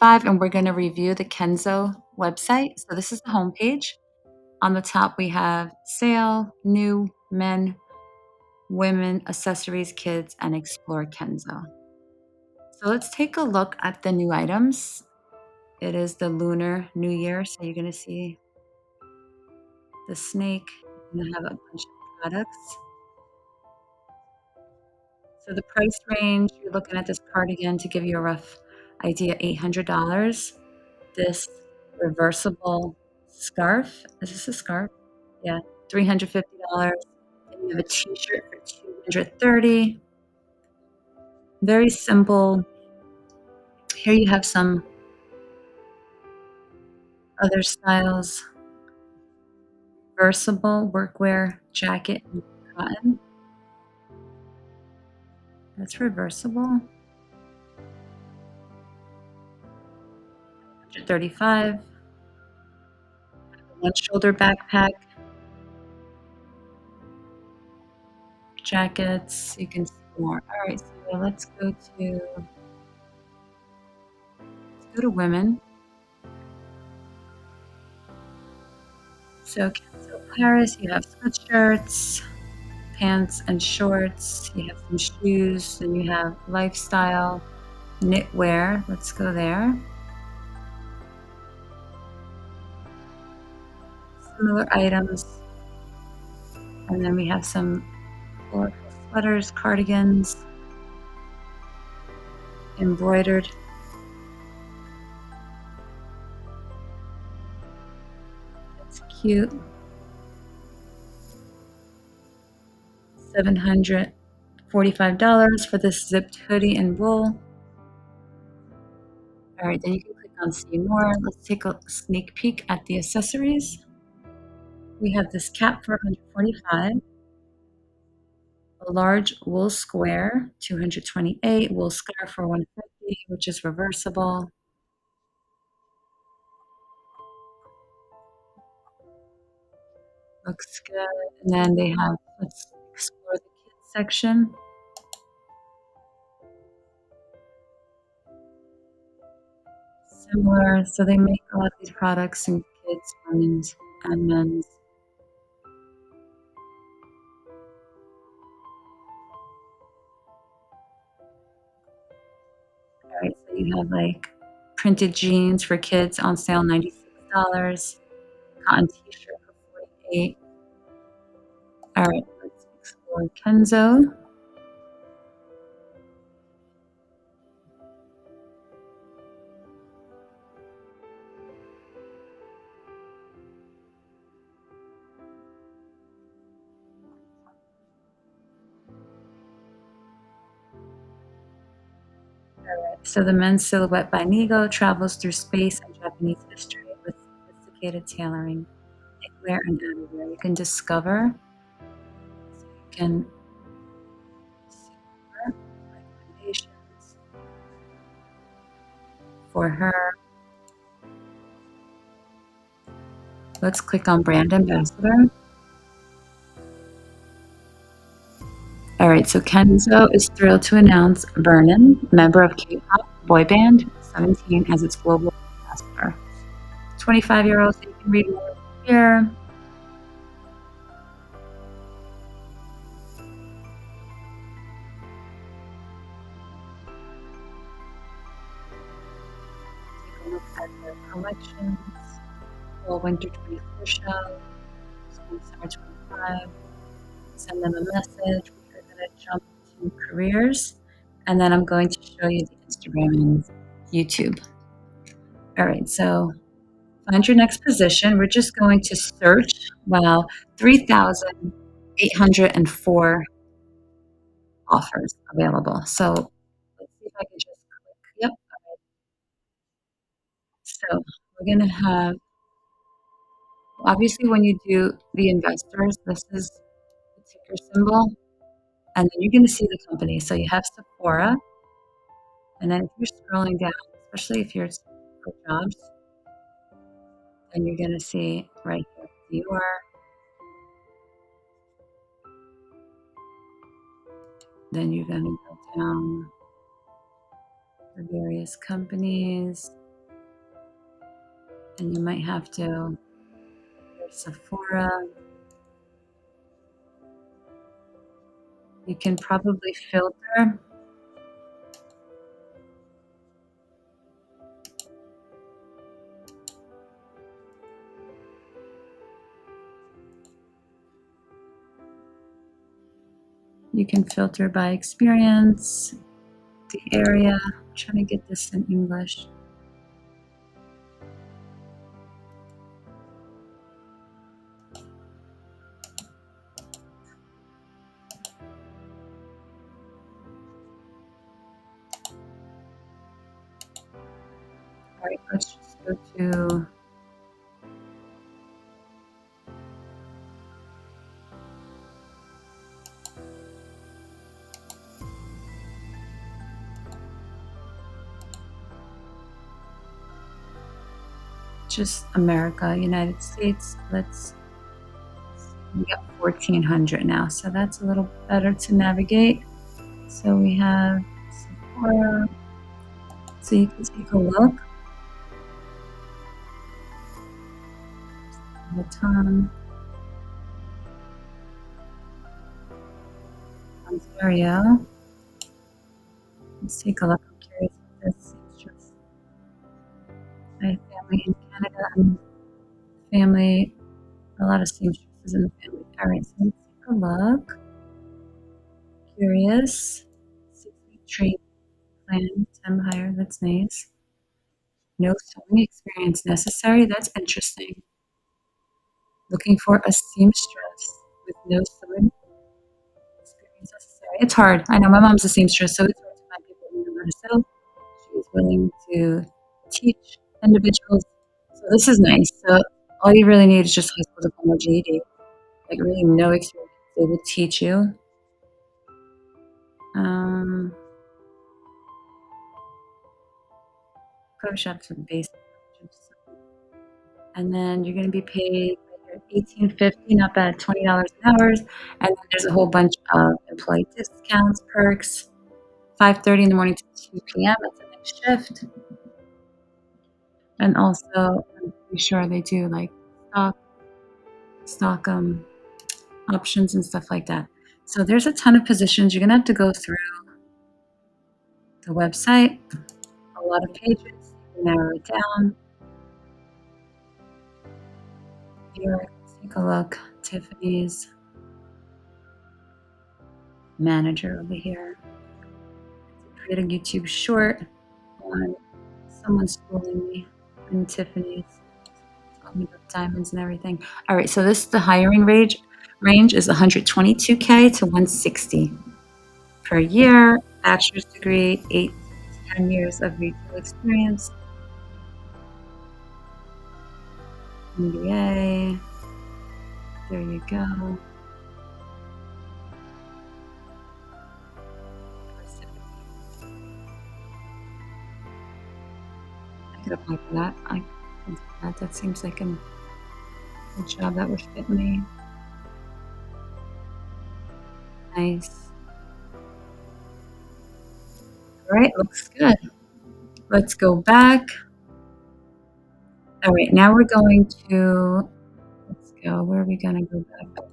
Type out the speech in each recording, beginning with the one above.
5, and we're going to review the KENZO website. So this is the homepage. On the top, we have sale, new, men, women, accessories, kids, and explore KENZO. So let's take a look at the new items. It is the Lunar New Year, so you're going to see the snake. You're going to have a bunch of products. So the price range, you're looking at this cardigan to give you a rough idea, $800. This reversible scarf, is this a scarf? Yeah, $350. And you have a t-shirt for $230. Very simple. Here you have some other styles. Reversible workwear jacket in cotton. That's reversible. $135. One shoulder backpack. Jackets. You can see more. All right, so let's go to women. So Paris, you have sweatshirts, pants and shorts. You have some shoes. Then you have lifestyle, knitwear. Let's go there. Similar items. And then we have some colorful sweaters, cardigans, embroidered. That's cute. $745 for this zipped hoodie and wool. All right, then you can click on see more. Let's take a sneak peek at the accessories. We have this cap for $145. A large wool square, $228. Wool scarf for $150, which is reversible. Looks good. And then they have, let's explore the kids section. Similar, so they make a lot of these products in kids, women's, and men's. All right, so you have like printed jeans for kids on sale, $96. Cotton t-shirt for $48. All right, let's explore KENZO. So the men's silhouette by Nigo travels through space and Japanese history with sophisticated tailoring, knitwear, and outerwear. You can discover. So you can see more recommendations for her. Let's click on brand ambassador. All right, so KENZO is thrilled to announce Vernon, member of K-pop boy band 17, as its global ambassador. 25-year-olds, so you can read more here. Take a look at their collections. Fall Winter 24 show, Spring Summer 25. Send them a message. We're going to jump to careers, and then I'm going to show you the Instagram and YouTube. All right, so find your next position. We're just going to search. Wow, 3,804 offers available. So let's see if I can just click. Yep. So we're going to have, obviously, when you do the investors, this is the ticker symbol, and then you're going to see the company. So you have Sephora, and then if you're scrolling down, especially if you're for jobs, then you're going to see right here, Dior. Then you're going to go down the various companies. And you might have to, there's Sephora. You can probably filter. You can filter by experience, the area. I'm trying to get this in English. All right, let's just go to just America, United States. We got 1400 now, so that's a little better to navigate. So we have Sephora. So you can take a look. Tom, Ontario. Let's take a look. I'm curious what this seamstress. I have family in Canada and family, a lot of seamstresses in the family. All right, so let's take a look. Curious. 6-week training plan, time hire. That's nice. No sewing experience necessary. That's interesting. Looking for a seamstress with no sewing experience necessary. It's hard. I know my mom's a seamstress, so it's hard to find people who know how to sew. She is willing to teach individuals. So this is nice. So all you really need is just high school diploma GED, like really no experience. They will teach you. Um, Photoshop some basic knowledge. And then you're going to be paid $18.50, not bad, $20 an hour. And then there's a whole bunch of employee discounts, perks, 5:30 in the morning to 2 p.m. It's a night shift. And also, I'm pretty sure they do like stock options and stuff like that. So there's a ton of positions. You're going to have to go through the website, a lot of pages, narrow it down. Here, take a look. Tiffany's manager over here. Create a YouTube short on someone schooling me in Tiffany's. Talking about diamonds and everything. All right, so the hiring range is 122K to 160 per year. Bachelor's degree, 8 to 10 years of retail experience. MBA. There you go. I could apply for that. I can do that. That seems like a job that would fit me. Nice. All right, looks good. Let's go back. All right, now we're going to, let's go. Where are we going to go back?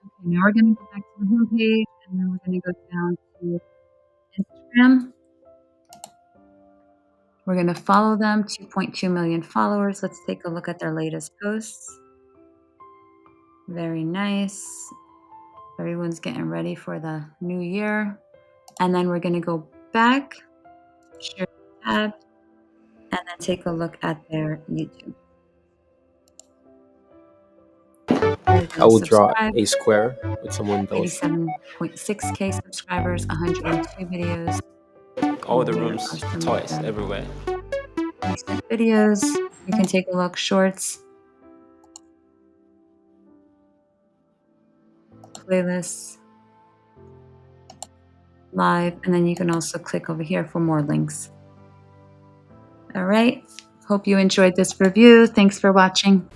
Okay, now we're going to go back to the home page, and then we're going to go down to Instagram. We're going to follow them, 2.2 million followers. Let's take a look at their latest posts. Very nice. Everyone's getting ready for the new year. And then we're going to go back, share the tab, and then take a look at their YouTube. I will draw a square with some windows. 87.6K subscribers, 102 videos. All the rooms, toys everywhere. Recent videos. You can take a look. Shorts. Playlists. live, and then you can also click over here for more links. All right. Hope you enjoyed this review. Thanks for watching.